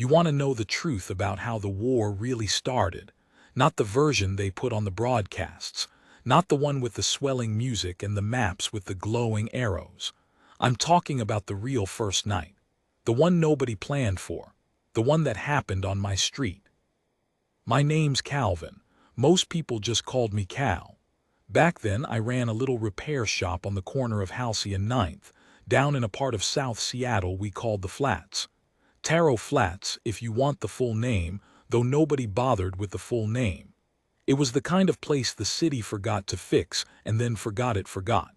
You want to know the truth about how the war really started, not the version they put on the broadcasts, not the one with the swelling music and the maps with the glowing arrows. I'm talking about the real first night, the one nobody planned for, the one that happened on my street. My name's Calvin. Most people just called me Cal. Back then, I ran a little repair shop on the corner of Halsey and Ninth, down in a part of South Seattle we called the Flats. Taro Flats, if you want the full name, though nobody bothered with the full name. It was the kind of place the city forgot to fix and then forgot it forgot.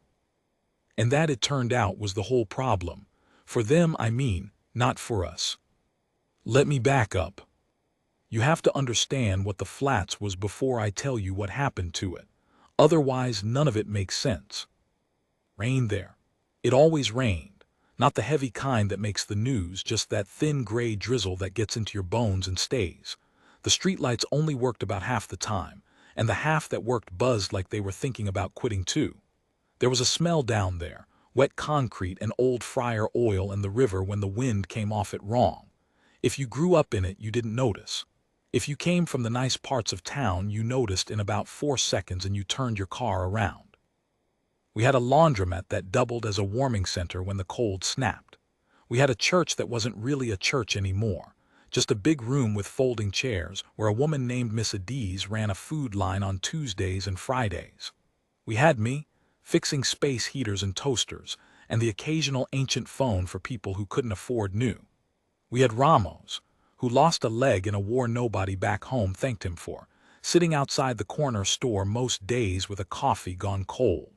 And that, it turned out, was the whole problem. For them, I mean, not for us. Let me back up. You have to understand what the Flats was before I tell you what happened to it. Otherwise, none of it makes sense. Rain there. It always rained. Not the heavy kind that makes the news, just that thin gray drizzle that gets into your bones and stays. The streetlights only worked about half the time, and the half that worked buzzed like they were thinking about quitting too. There was a smell down there, wet concrete and old fryer oil and the river when the wind came off it wrong. If you grew up in it, you didn't notice. If you came from the nice parts of town, you noticed in about 4 seconds and you turned your car around. We had a laundromat that doubled as a warming center when the cold snapped. We had a church that wasn't really a church anymore, just a big room with folding chairs where a woman named Miss Adiz ran a food line on Tuesdays and Fridays. We had me, fixing space heaters and toasters, and the occasional ancient phone for people who couldn't afford new. We had Ramos, who lost a leg in a war nobody back home thanked him for, sitting outside the corner store most days with a coffee gone cold.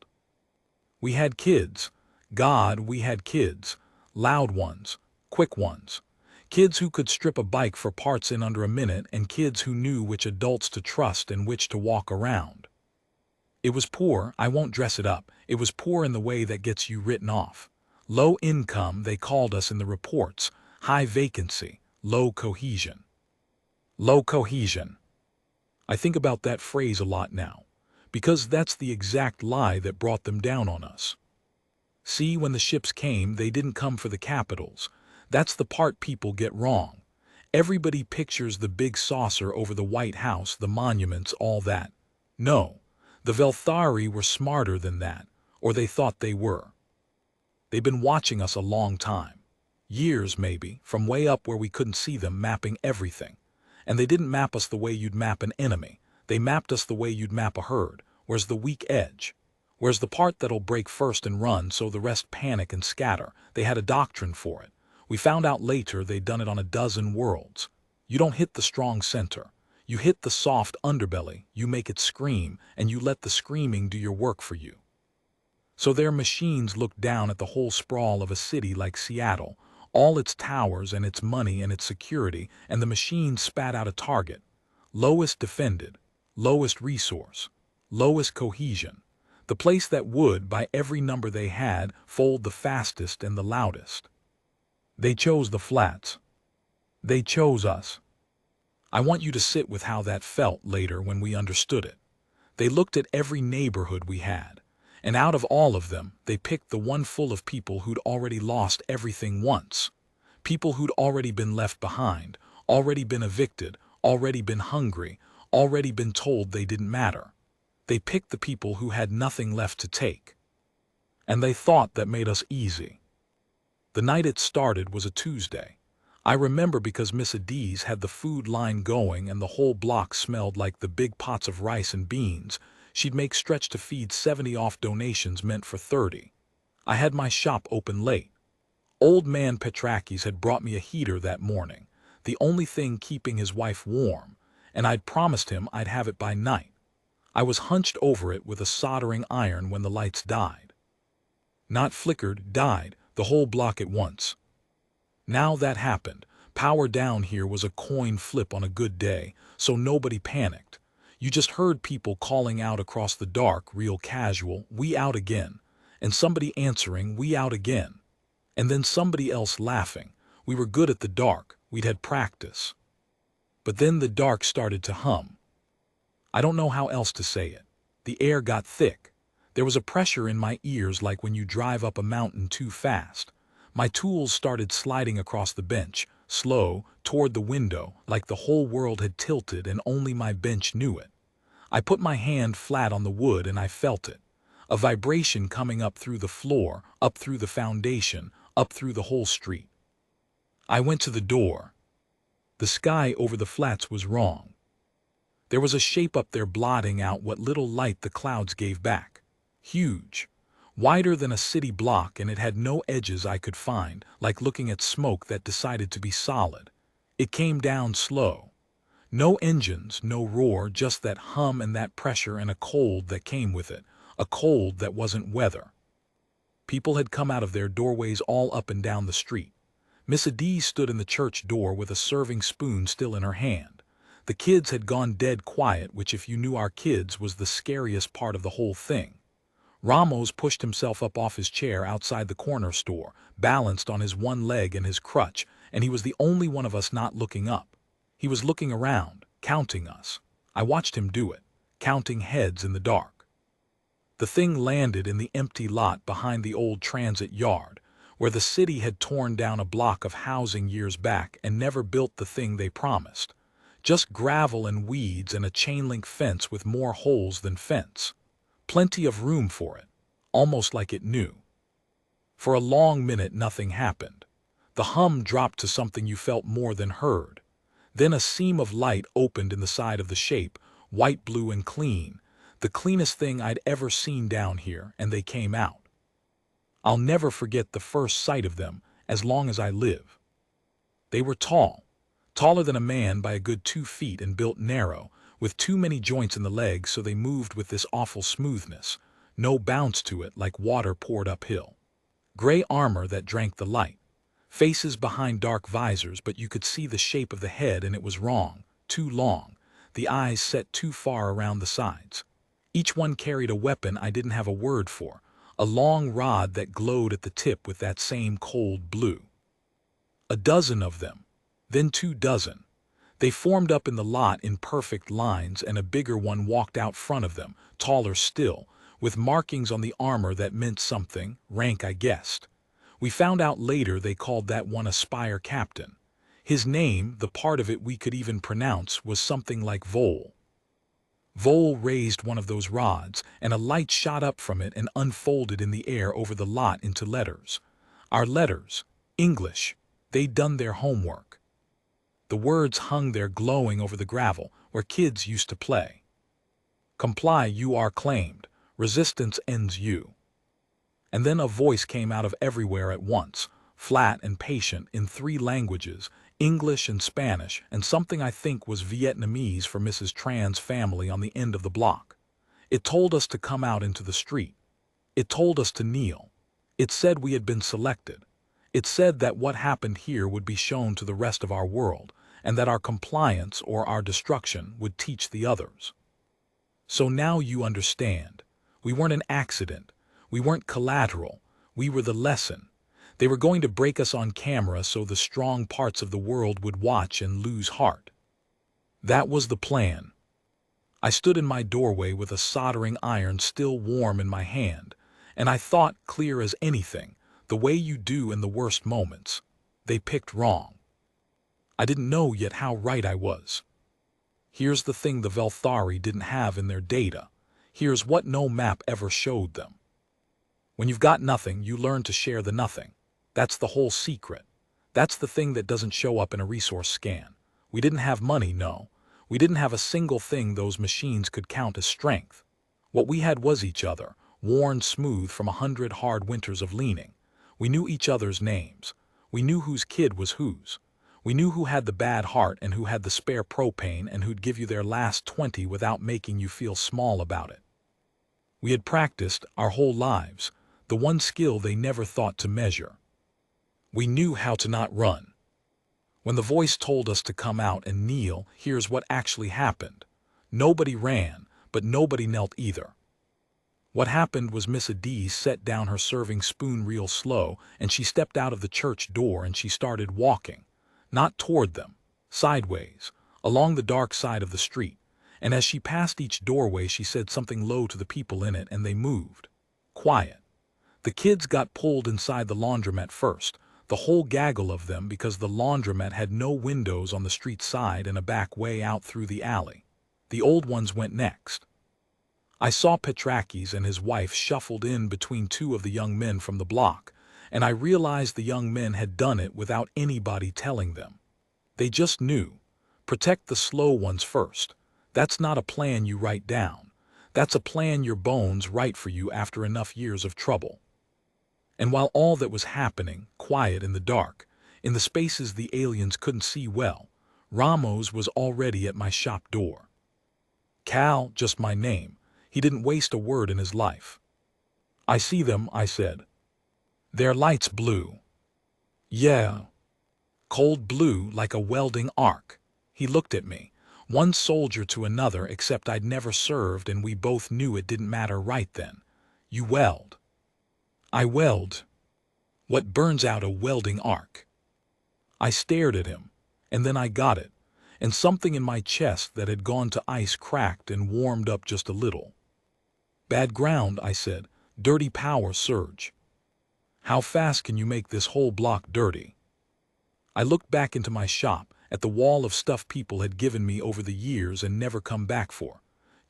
We had kids. God, we had kids. Loud ones, quick ones. Kids who could strip a bike for parts in under a minute, and kids who knew which adults to trust and which to walk around. It was poor, I won't dress it up, it was poor in the way that gets you written off. Low income, they called us in the reports. High vacancy. Low cohesion. Low cohesion. I think about that phrase a lot now, because that's the exact lie that brought them down on us. See, when the ships came, they didn't come for the capitals. That's the part people get wrong. Everybody pictures the big saucer over the White House, the monuments, all that. No, the Velthari were smarter than that, or they thought they were. They've been watching us a long time. Years, maybe, from way up where we couldn't see them, mapping everything. And they didn't map us the way you'd map an enemy. They mapped us the way you'd map a herd. Where's the weak edge? Where's the part that'll break first and run so the rest panic and scatter? They had a doctrine for it. We found out later they'd done it on a dozen worlds. You don't hit the strong center. You hit the soft underbelly, you make it scream, and you let the screaming do your work for you. So their machines looked down at the whole sprawl of a city like Seattle, all its towers and its money and its security, and the machine spat out a target. Lowest defended, lowest resource, lowest cohesion. The place that would, by every number they had, fold the fastest and the loudest. They chose the Flats. They chose us. I want you to sit with how that felt later when we understood it. They looked at every neighborhood we had, and out of all of them, they picked the one full of people who'd already lost everything once. People who'd already been left behind, already been evicted, already been hungry, already been told they didn't matter. They picked the people who had nothing left to take. And they thought that made us easy. The night it started was a Tuesday. I remember because Miss Adiz had the food line going and the whole block smelled like the big pots of rice and beans she'd make stretch to feed 70 off donations meant for 30. I had my shop open late. Old man Petrakis had brought me a heater that morning, the only thing keeping his wife warm, and I'd promised him I'd have it by night. I was hunched over it with a soldering iron when the lights died. Not flickered, died, the whole block at once. Now that happened. Power down here was a coin flip on a good day, so nobody panicked. You just heard people calling out across the dark, real casual, "We out again," and somebody answering, "We out again," and then somebody else laughing. We were good at the dark, we'd had practice. But then the dark started to hum. I don't know how else to say it. The air got thick. There was a pressure in my ears like when you drive up a mountain too fast. My tools started sliding across the bench, slow, toward the window, like the whole world had tilted and only my bench knew it. I put my hand flat on the wood and I felt it. A vibration coming up through the floor, up through the foundation, up through the whole street. I went to the door. The sky over the flats was wrong. There was a shape up there blotting out what little light the clouds gave back. Huge. Wider than a city block, and it had no edges I could find, like looking at smoke that decided to be solid. It came down slow. No engines, no roar, just that hum and that pressure and a cold that came with it, a cold that wasn't weather. People had come out of their doorways all up and down the street. Miss Adie stood in the church door with a serving spoon still in her hand. The kids had gone dead quiet, which if you knew our kids was the scariest part of the whole thing. Ramos pushed himself up off his chair outside the corner store, balanced on his one leg and his crutch, and he was the only one of us not looking up. He was looking around, counting us. I watched him do it, counting heads in the dark. The thing landed in the empty lot behind the old transit yard, where the city had torn down a block of housing years back and never built the thing they promised. Just gravel and weeds and a chain-link fence with more holes than fence. Plenty of room for it, almost like it knew. For a long minute nothing happened. The hum dropped to something you felt more than heard. Then a seam of light opened in the side of the shape, white, blue, and clean, the cleanest thing I'd ever seen down here, and they came out. I'll never forget the first sight of them, as long as I live. They were tall, taller than a man by a good 2 feet, and built narrow, with too many joints in the legs, so they moved with this awful smoothness, no bounce to it like water poured uphill. Gray armor that drank the light. Faces behind dark visors, but you could see the shape of the head and it was wrong, too long, the eyes set too far around the sides. Each one carried a weapon I didn't have a word for, a long rod that glowed at the tip with that same cold blue. A dozen of them, then 2 dozen. They formed up in the lot in perfect lines, and a bigger one walked out front of them, taller still, with markings on the armor that meant something, rank I guessed. We found out later they called that one a spire captain. His name, the part of it we could even pronounce, was something like Vole. Vole raised one of those rods, and a light shot up from it and unfolded in the air over the lot into letters. Our letters, English. They'd done their homework. The words hung there glowing over the gravel, where kids used to play. Comply, you are claimed. Resistance ends you. And then a voice came out of everywhere at once, flat and patient, in 3 languages, English and Spanish, and something I think was Vietnamese for Mrs. Tran's family on the end of the block. It told us to come out into the street. It told us to kneel. It said we had been selected. It said that what happened here would be shown to the rest of our world, and that our compliance or our destruction would teach the others. So now you understand. We weren't an accident. We weren't collateral. We were the lesson. They were going to break us on camera so the strong parts of the world would watch and lose heart. That was the plan. I stood in my doorway with a soldering iron still warm in my hand, and I thought, clear as anything, the way you do in the worst moments. They picked wrong. I didn't know yet how right I was. Here's the thing the Velthari didn't have in their data. Here's what no map ever showed them. When you've got nothing, you learn to share the nothing. That's the whole secret. That's the thing that doesn't show up in a resource scan. We didn't have money, no. We didn't have a single thing those machines could count as strength. What we had was each other, worn smooth from 100 hard winters of leaning. We knew each other's names. We knew whose kid was whose. We knew who had the bad heart and who had the spare propane and who'd give you their last 20 without making you feel small about it. We had practiced our whole lives, the one skill they never thought to measure. We knew how to not run. When the voice told us to come out and kneel, here's what actually happened. Nobody ran, but nobody knelt either. What happened was Miss Adie set down her serving spoon real slow, and she stepped out of the church door and she started walking. Not toward them, sideways, along the dark side of the street, and as she passed each doorway she said something low to the people in it and they moved. Quiet. The kids got pulled inside the laundromat first, the whole gaggle of them, because the laundromat had no windows on the street side and a back way out through the alley. The old ones went next. I saw Petrakis and his wife shuffled in between two of the young men from the block, and I realized the young men had done it without anybody telling them. They just knew. Protect the slow ones first. That's not a plan you write down. That's a plan your bones write for you after enough years of trouble. And while all that was happening, quiet in the dark, in the spaces the aliens couldn't see well, Ramos was already at my shop door. Cal, just my name. He didn't waste a word in his life. I see them, I said. Their lights blue. Yeah. Cold blue like a welding arc. He looked at me, one soldier to another, except I'd never served and we both knew it didn't matter right then. You weld. I weld. What burns out a welding arc? I stared at him, and then I got it, and something in my chest that had gone to ice cracked and warmed up just a little. Bad ground, I said. Dirty power surge. How fast can you make this whole block dirty? I looked back into my shop, at the wall of stuff people had given me over the years and never come back for.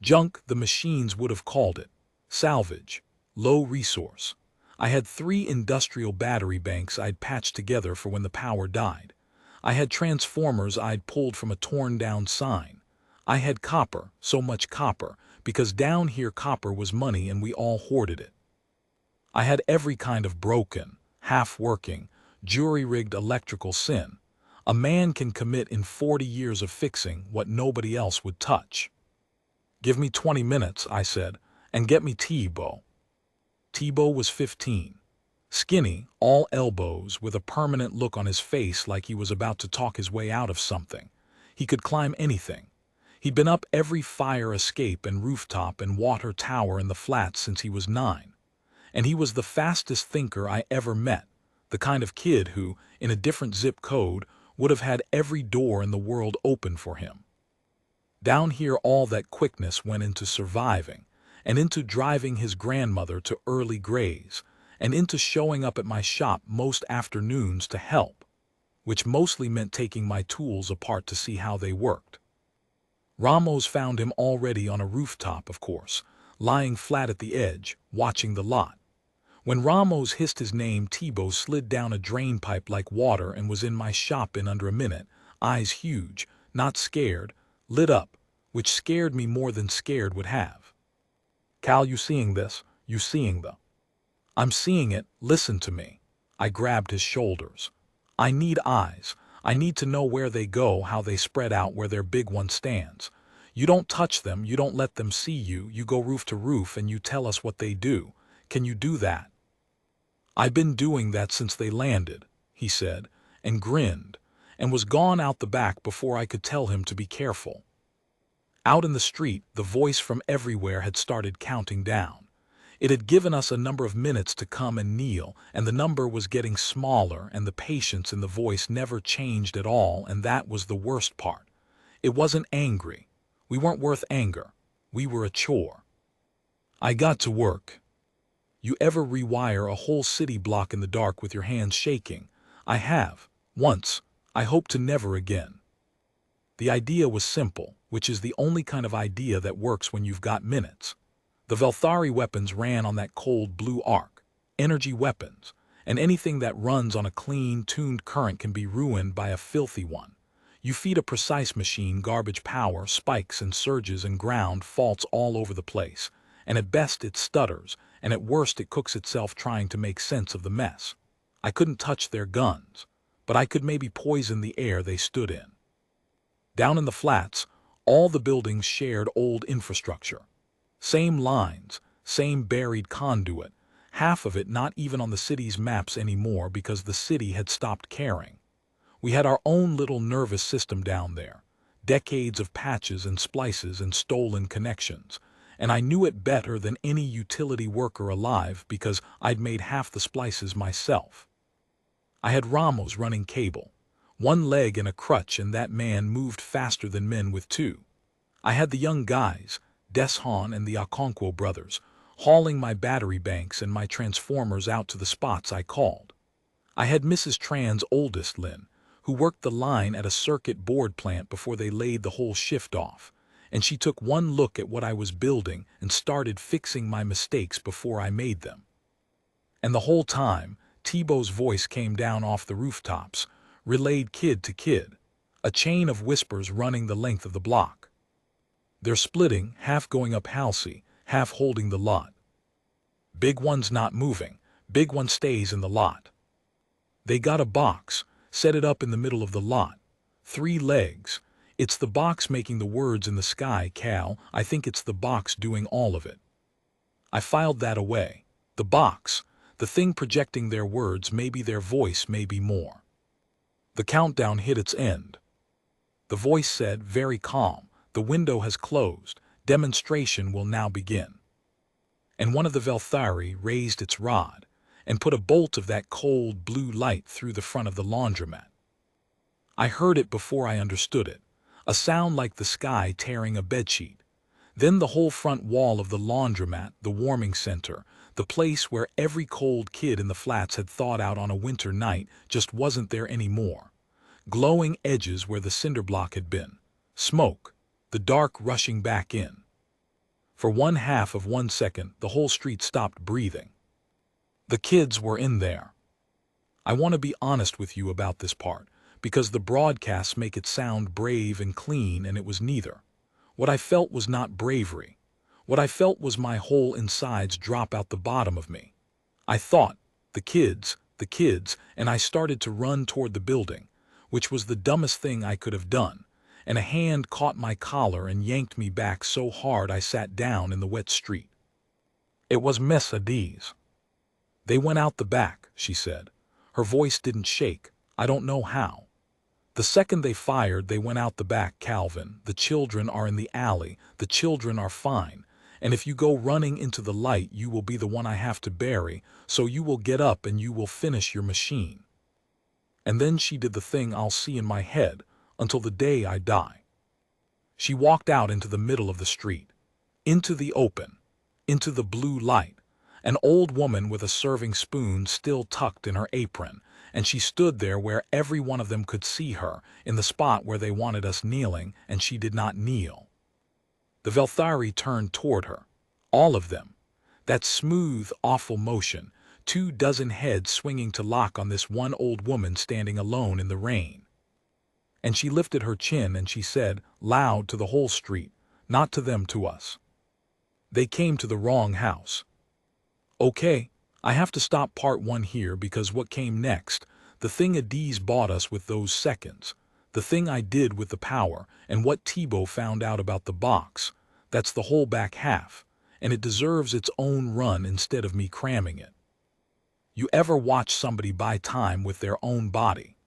Junk, the machines would have called it. Salvage. Low resource. I had 3 industrial battery banks I'd patched together for when the power died. I had transformers I'd pulled from a torn-down sign. I had copper, so much copper, because down here copper was money and we all hoarded it. I had every kind of broken, half-working, jury-rigged electrical sin. A man can commit in 40 years of fixing what nobody else would touch. Give me 20 minutes, I said, and get me T-Bow. T-Bow was 15. Skinny, all elbows, with a permanent look on his face like he was about to talk his way out of something. He could climb anything. He'd been up every fire escape and rooftop and water tower in the flats since he was 9. And he was the fastest thinker I ever met, the kind of kid who, in a different zip code, would have had every door in the world open for him. Down here all that quickness went into surviving, and into driving his grandmother to early grays, and into showing up at my shop most afternoons to help, which mostly meant taking my tools apart to see how they worked. Ramos found him already on a rooftop, of course, lying flat at the edge, watching the lot. When Ramos hissed his name, T-Bow slid down a drain pipe like water and was in my shop in under a minute, eyes huge, not scared, lit up, which scared me more than scared would have. Cal, you seeing this? You seeing the? I'm seeing it, listen to me. I grabbed his shoulders. I need eyes. I need to know where they go, how they spread out, where their big one stands. You don't touch them, you don't let them see you, you go roof to roof and you tell us what they do. Can you do that? I've been doing that since they landed, he said, and grinned, and was gone out the back before I could tell him to be careful. Out in the street, the voice from everywhere had started counting down. It had given us a number of minutes to come and kneel, and the number was getting smaller, and the patience in the voice never changed at all, and that was the worst part. It wasn't angry. We weren't worth anger. We were a chore. I got to work. You ever rewire a whole city block in the dark with your hands shaking? I have. Once. I hope to never again. The idea was simple, which is the only kind of idea that works when you've got minutes. The Velthari weapons ran on that cold blue arc. Energy weapons. And anything that runs on a clean, tuned current can be ruined by a filthy one. You feed a precise machine garbage power, spikes and surges and ground faults all over the place. And at best it stutters, and at worst it cooks itself trying to make sense of the mess. I couldn't touch their guns, but I could maybe poison the air they stood in. Down in the flats, all the buildings shared old infrastructure. Same lines, same buried conduit, half of it not even on the city's maps anymore because the city had stopped caring. We had our own little nervous system down there, decades of patches and splices and stolen connections, and I knew it better than any utility worker alive because I'd made half the splices myself. I had Ramos running cable, one leg and a crutch, and that man moved faster than men with 2. I had the young guys, Deshan and the Okonkwo brothers, hauling my battery banks and my transformers out to the spots I called. I had Mrs. Tran's oldest, Lynn, who worked the line at a circuit board plant before they laid the whole shift off, and she took one look at what I was building and started fixing my mistakes before I made them. And the whole time, Tebow's voice came down off the rooftops, relayed kid to kid, a chain of whispers running the length of the block. They're splitting, half going up Halsey, half holding the lot. Big one's not moving, big one stays in the lot. They got a box, set it up in the middle of the lot. 3 legs. It's the box making the words in the sky, Cal. I think it's the box doing all of it. I filed that away. The box. The thing projecting their words, maybe their voice, maybe more. The countdown hit its end. The voice said, very calm, the window has closed. Demonstration will now begin. And one of the Velthari raised its rod and put a bolt of that cold blue light through the front of the laundromat. I heard it before I understood it, a sound like the sky tearing a bedsheet. Then the whole front wall of the laundromat, the warming center, the place where every cold kid in the flats had thawed out on a winter night, just wasn't there anymore. Glowing edges where the cinder block had been. Smoke. The dark rushing back in. For 1/2 of 1 second, the whole street stopped breathing. The kids were in there. I want to be honest with you about this part, because the broadcasts make it sound brave and clean, and it was neither. What I felt was not bravery. What I felt was my whole insides drop out the bottom of me. I thought, the kids, and I started to run toward the building, which was the dumbest thing I could have done, and a hand caught my collar and yanked me back so hard I sat down in the wet street. It was Miss Adiz. They went out the back, she said. Her voice didn't shake. I don't know how. The second they fired, they went out the back, Calvin. The children are in the alley. The children are fine. And if you go running into the light, you will be the one I have to bury, so you will get up and you will finish your machine. And then she did the thing I'll see in my head until the day I die. She walked out into the middle of the street, into the open, into the blue light, an old woman with a serving spoon still tucked in her apron, and she stood there where every one of them could see her, in the spot where they wanted us kneeling, and she did not kneel. The Velthari turned toward her, all of them. That smooth, awful motion, 24 heads swinging to lock on this one old woman standing alone in the rain. And she lifted her chin and she said, loud to the whole street, not to them, to us. They came to the wrong house. Okay, I have to stop part 1 here because what came next, the thing Adiz bought us with those seconds, the thing I did with the power, and what Tebow found out about the box, that's the whole back half, and it deserves its own run instead of me cramming it. You ever watch somebody buy time with their own body?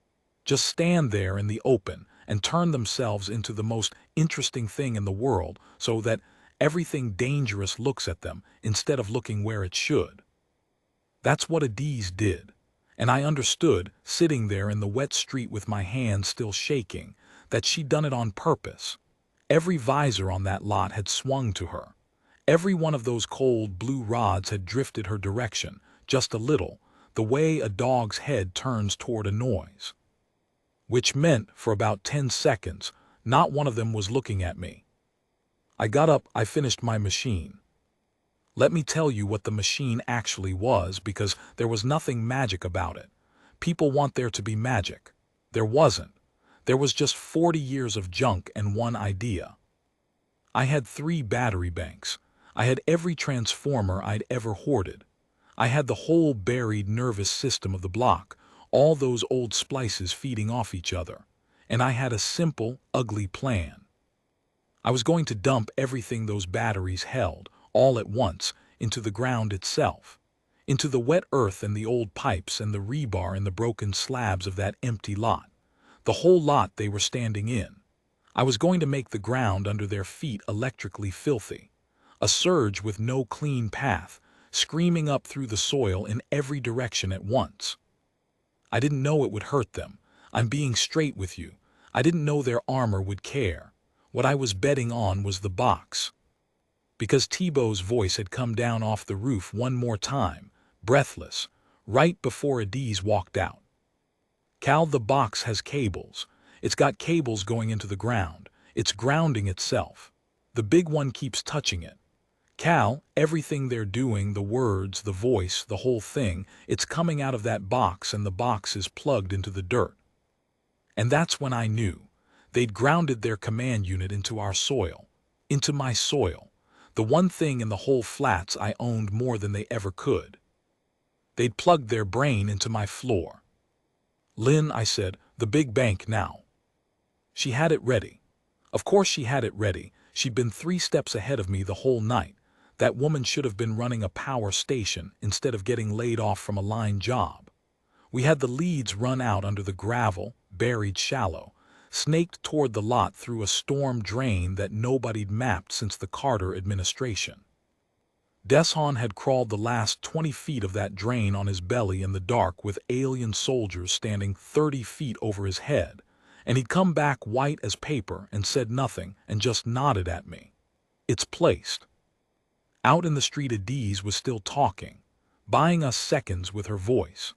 Just stand there in the open and turn themselves into the most interesting thing in the world so that everything dangerous looks at them instead of looking where it should. That's what Adiz did, and I understood, sitting there in the wet street with my hands still shaking, that she'd done it on purpose. Every visor on that lot had swung to her. Every one of those cold blue rods had drifted her direction, just a little, the way a dog's head turns toward a noise. Which meant, for about 10 seconds, not one of them was looking at me. I got up, I finished my machine. Let me tell you what the machine actually was, because there was nothing magic about it. People want there to be magic. There wasn't. There was just 40 years of junk and one idea. I had 3 battery banks. I had every transformer I'd ever hoarded. I had the whole buried nervous system of the block, all those old splices feeding off each other. And I had a simple, ugly plan. I was going to dump everything those batteries held, all at once, into the ground itself, into the wet earth and the old pipes and the rebar and the broken slabs of that empty lot, the whole lot they were standing in. I was going to make the ground under their feet electrically filthy, a surge with no clean path, screaming up through the soil in every direction at once. I didn't know it would hurt them. I'm being straight with you. I didn't know their armor would care. What I was betting on was the box. Because Tebow's voice had come down off the roof one more time, breathless, right before Adiz walked out. Cal, the box has cables. It's got cables going into the ground. It's grounding itself. The big one keeps touching it. Cal, everything they're doing, the words, the voice, the whole thing, it's coming out of that box and the box is plugged into the dirt. And that's when I knew. They'd grounded their command unit into our soil. Into my soil. The one thing in the whole flats I owned more than they ever could. They'd plugged their brain into my floor. Lynn, I said, the big bank now. She had it ready. Of course she had it ready. She'd been 3 steps ahead of me the whole night. That woman should have been running a power station instead of getting laid off from a line job. We had the leads run out under the gravel, buried shallow, snaked toward the lot through a storm drain that nobody'd mapped since the Carter administration. Deshaun had crawled the last 20 feet of that drain on his belly in the dark with alien soldiers standing 30 feet over his head, and he'd come back white as paper and said nothing and just nodded at me. It's placed. Out in the street, Adiz was still talking, buying us seconds with her voice.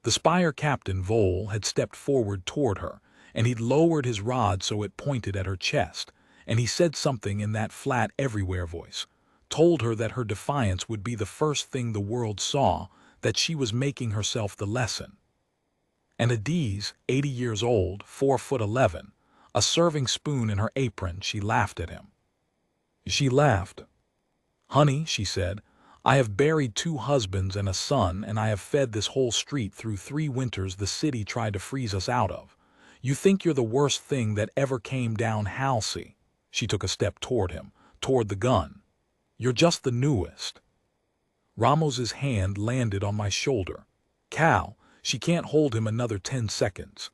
The Spire Captain Vole had stepped forward toward her, and he'd lowered his rod so it pointed at her chest, and he said something in that flat everywhere voice, told her that her defiance would be the first thing the world saw, that she was making herself the lesson. And Adiz, 80 years old, 4'11", a serving spoon in her apron, she laughed at him. She laughed. "Honey," she said, "I have buried 2 husbands and a son, and I have fed this whole street through 3 winters the city tried to freeze us out of. You think you're the worst thing that ever came down, Halsey." She took a step toward him, toward the gun. "You're just the newest." Ramos's hand landed on my shoulder. "Cal, she can't hold him another 10 seconds.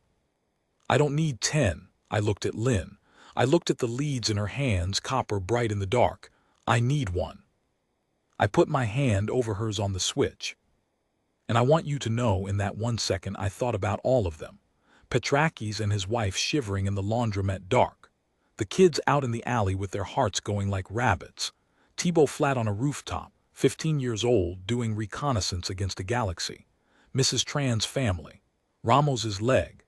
"I don't need 10. I looked at Lynn. I looked at the leads in her hands, copper bright in the dark. "I need 1. I put my hand over hers on the switch. And I want you to know, in that 1 second I thought about all of them. Petrakis and his wife shivering in the laundromat dark. The kids out in the alley with their hearts going like rabbits. Thibault flat on a rooftop, 15 years old, doing reconnaissance against a galaxy. Mrs. Tran's family. Ramos's leg.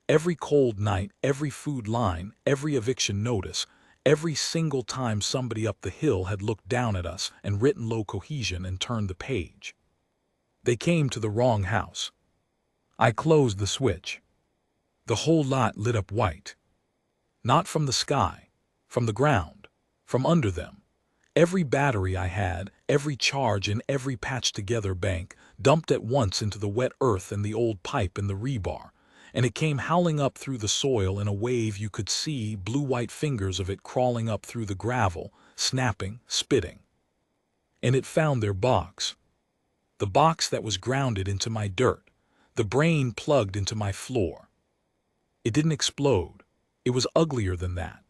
Every cold night, every food line, every eviction notice, every single time somebody up the hill had looked down at us and written low cohesion and turned the page. They came to the wrong house. I closed the switch. The whole lot lit up white. Not from the sky, from the ground, from under them. Every battery I had, every charge in every patched-together bank, dumped at once into the wet earth and the old pipe in the rebar, and it came howling up through the soil in a wave you could see blue-white fingers of it crawling up through the gravel, snapping, spitting. And it found their box. The box that was grounded into my dirt, the brain plugged into my floor. It didn't explode. It was uglier than that.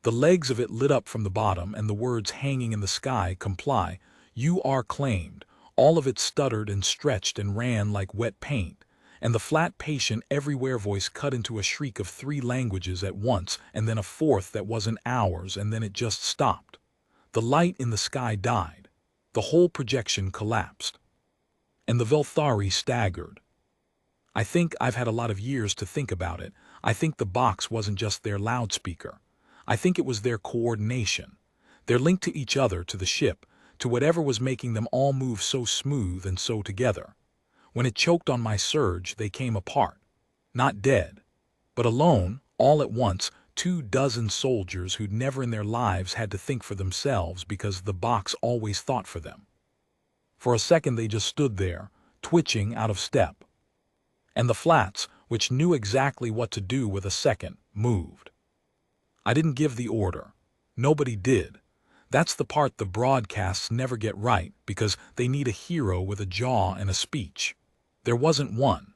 The legs of it lit up from the bottom and the words hanging in the sky, "Comply, you are claimed." All of it stuttered and stretched and ran like wet paint, and the flat patient everywhere voice cut into a shriek of 3 languages at once, and then a 4th that wasn't ours, and then it just stopped. The light in the sky died. The whole projection collapsed. And the Velthari staggered. I think I've had a lot of years to think about it. I think the box wasn't just their loudspeaker. I think it was their coordination. Their link to each other, to the ship, to whatever was making them all move so smooth and so together. When it choked on my surge, they came apart. Not dead, but alone, all at once, 24 soldiers who'd never in their lives had to think for themselves because the box always thought for them. For a second they just stood there, twitching out of step. And the flats, which knew exactly what to do with a second, moved. I didn't give the order. Nobody did. That's the part the broadcasts never get right, because they need a hero with a jaw and a speech. There wasn't one.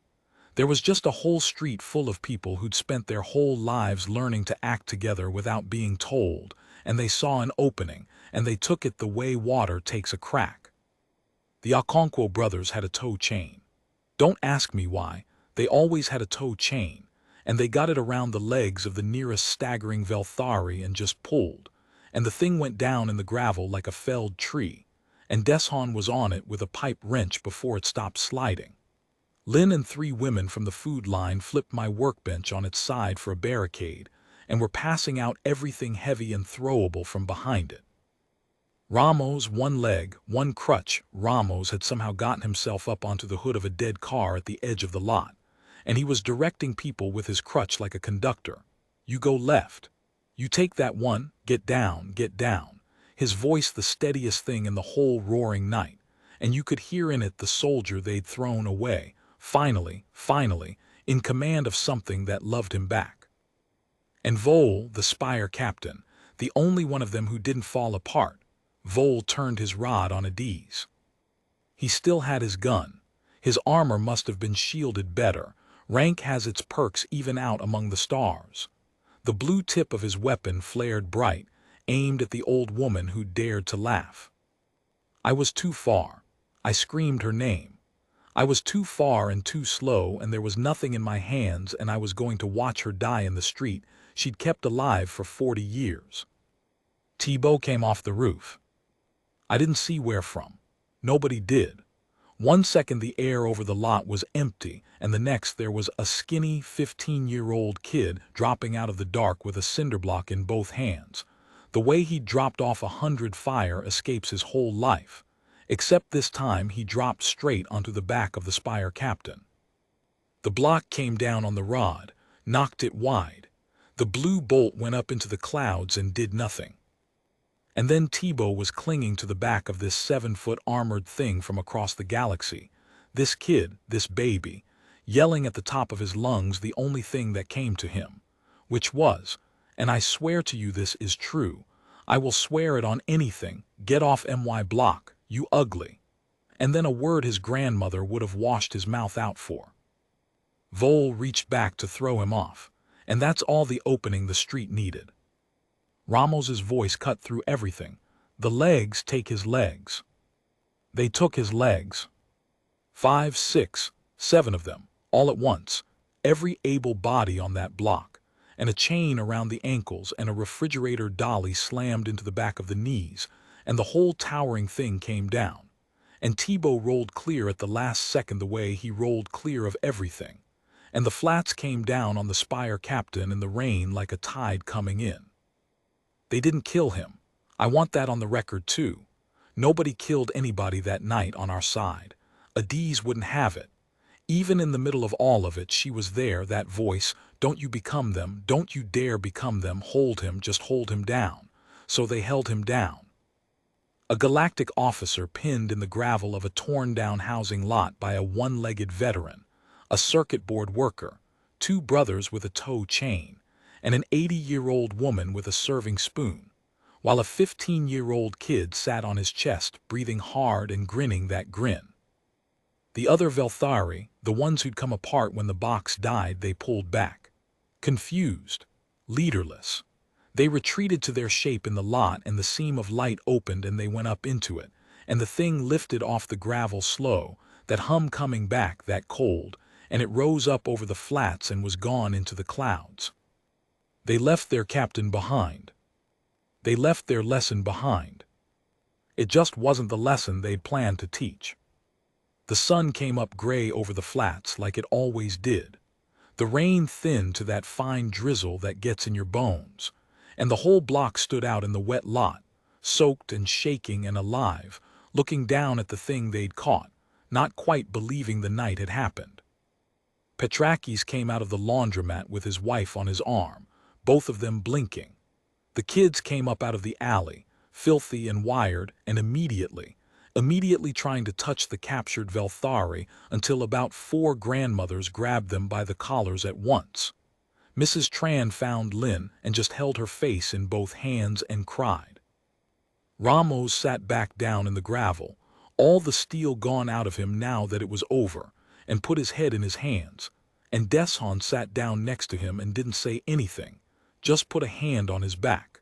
There was just a whole street full of people who'd spent their whole lives learning to act together without being told, and they saw an opening, and they took it the way water takes a crack. The Okonkwo brothers had a tow chain. Don't ask me why. They always had a tow chain, and they got it around the legs of the nearest staggering Velthari and just pulled, and the thing went down in the gravel like a felled tree, and Deshaun was on it with a pipe wrench before it stopped sliding. Lynn and 3 women from the food line flipped my workbench on its side for a barricade and were passing out everything heavy and throwable from behind it. Ramos, one leg, one crutch. Ramos had somehow gotten himself up onto the hood of a dead car at the edge of the lot, and he was directing people with his crutch like a conductor. You go left. You take that one, get down, get down. His voice the steadiest thing in the whole roaring night, and you could hear in it the soldier they'd thrown away, finally, in command of something that loved him back. And Vole, the spire captain, the only one of them who didn't fall apart. Vole turned his rod on Adiz. He still had his gun. His armor must have been shielded better. Rank has its perks even out among the stars. The blue tip of his weapon flared bright, aimed at the old woman who dared to laugh. I was too far. I screamed her name. I was too far and too slow, and there was nothing in my hands, and I was going to watch her die in the street she'd kept alive for 40 years. Thibault came off the roof. I didn't see where from. Nobody did. 1 second the air over the lot was empty, and the next there was a skinny 15-year-old kid dropping out of the dark with a cinder block in both hands. The way he dropped off 100 fire escapes his whole life, except this time he dropped straight onto the back of the spire captain. The block came down on the rod, knocked it wide. The blue bolt went up into the clouds and did nothing. And then Thibault was clinging to the back of this 7-foot armored thing from across the galaxy. This kid, this baby, yelling at the top of his lungs the only thing that came to him, which was, and I swear to you this is true, I will swear it on anything, get off my block, you ugly. And then a word his grandmother would have washed his mouth out for. Vole reached back to throw him off, and that's all the opening the street needed. Ramos's voice cut through everything. The legs take his legs. They took his legs. 5, 6, 7 of them, all at once. Every able body on that block, and a chain around the ankles and a refrigerator dolly slammed into the back of the knees, and the whole towering thing came down. And Thibault rolled clear at the last second the way he rolled clear of everything. And the flats came down on the spire captain in the rain like a tide coming in. They didn't kill him. I want that on the record too. Nobody killed anybody that night on our side. Adiz wouldn't have it. Even in the middle of all of it, she was there, that voice, don't you become them, don't you dare become them, hold him, just hold him down. So they held him down. A galactic officer pinned in the gravel of a torn-down housing lot by a one-legged veteran, a circuit board worker, 2 brothers with a tow chain, and an 80-year-old woman with a serving spoon, while a 15-year-old kid sat on his chest, breathing hard and grinning that grin. The other Velthari, the ones who'd come apart when the box died, they pulled back. Confused, leaderless. They retreated to their shape in the lot, and the seam of light opened and they went up into it, and the thing lifted off the gravel slow, that hum coming back, that cold, and it rose up over the flats and was gone into the clouds. They left their captain behind. They left their lesson behind. It just wasn't the lesson they'd planned to teach. The sun came up gray over the flats like it always did. The rain thinned to that fine drizzle that gets in your bones, and the whole block stood out in the wet lot, soaked and shaking and alive, looking down at the thing they'd caught, not quite believing the night had happened. Petrakis came out of the laundromat with his wife on his arm, both of them blinking. The kids came up out of the alley, filthy and wired, and immediately trying to touch the captured Velthari until about 4 grandmothers grabbed them by the collars at once. Mrs. Tran found Lynn and just held her face in both hands and cried. Ramos sat back down in the gravel, all the steel gone out of him now that it was over, and put his head in his hands, and Deshan sat down next to him and didn't say anything, just put a hand on his back.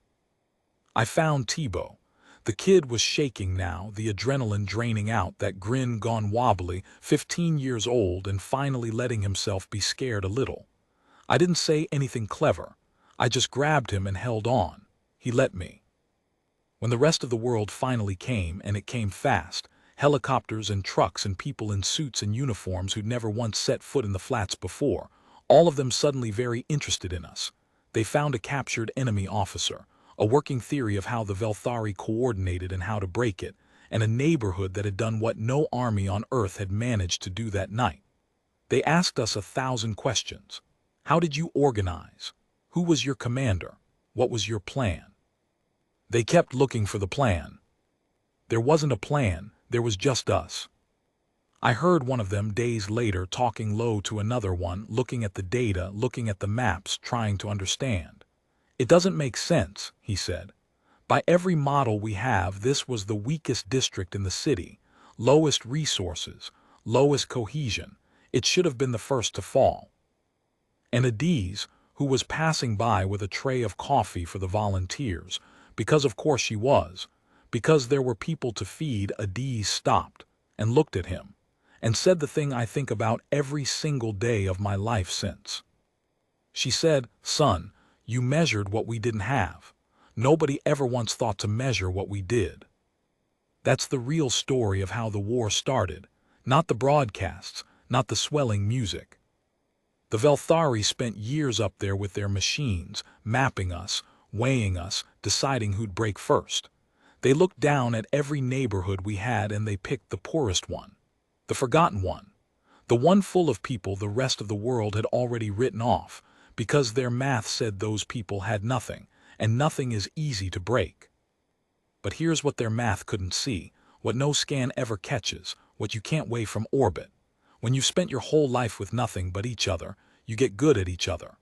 I found Thibault. The kid was shaking now, the adrenaline draining out, that grin gone wobbly, 15 years old and finally letting himself be scared a little. I didn't say anything clever. I just grabbed him and held on. He let me. When the rest of the world finally came, and it came fast, helicopters and trucks and people in suits and uniforms who'd never once set foot in the flats before, all of them suddenly very interested in us. They found a captured enemy officer, a working theory of how the Velthari coordinated and how to break it, and a neighborhood that had done what no army on Earth had managed to do that night. They asked us 1,000 questions. How did you organize? Who was your commander? What was your plan? They kept looking for the plan. There wasn't a plan, there was just us. I heard one of them days later talking low to another one, looking at the data, looking at the maps, trying to understand. It doesn't make sense, he said. By every model we have, this was the weakest district in the city, lowest resources, lowest cohesion. It should have been the first to fall. And Adiz, who was passing by with a tray of coffee for the volunteers, because of course she was, because there were people to feed, Adiz stopped and looked at him and said the thing I think about every single day of my life since. She said, "Son, you measured what we didn't have. Nobody ever once thought to measure what we did." That's the real story of how the war started, not the broadcasts, not the swelling music. The Velthari spent years up there with their machines, mapping us, weighing us, deciding who'd break first. They looked down at every neighborhood we had and they picked the poorest one, the forgotten one, the one full of people the rest of the world had already written off, because their math said those people had nothing, and nothing is easy to break. But here's what their math couldn't see, what no scan ever catches, what you can't weigh from orbit. When you've spent your whole life with nothing but each other, you get good at each other.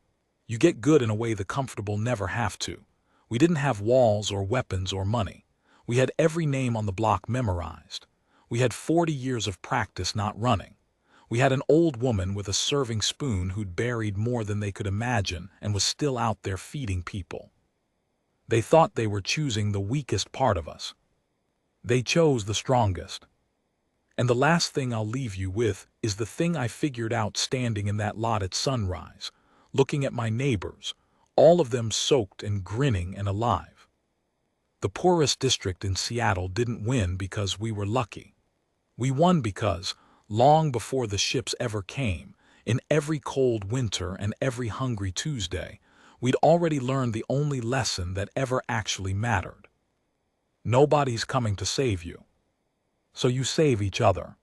You get good in a way the comfortable never have to. We didn't have walls or weapons or money. We had every name on the block memorized. We had 40 years of practice not running. We had an old woman with a serving spoon who'd buried more than they could imagine and was still out there feeding people. They thought they were choosing the weakest part of us. They chose the strongest. And the last thing I'll leave you with is the thing I figured out standing in that lot at sunrise, looking at my neighbors, all of them soaked and grinning and alive. The poorest district in Seattle didn't win because we were lucky. We won because, long before the ships ever came, in every cold winter and every hungry Tuesday, we'd already learned the only lesson that ever actually mattered. Nobody's coming to save you. So you save each other.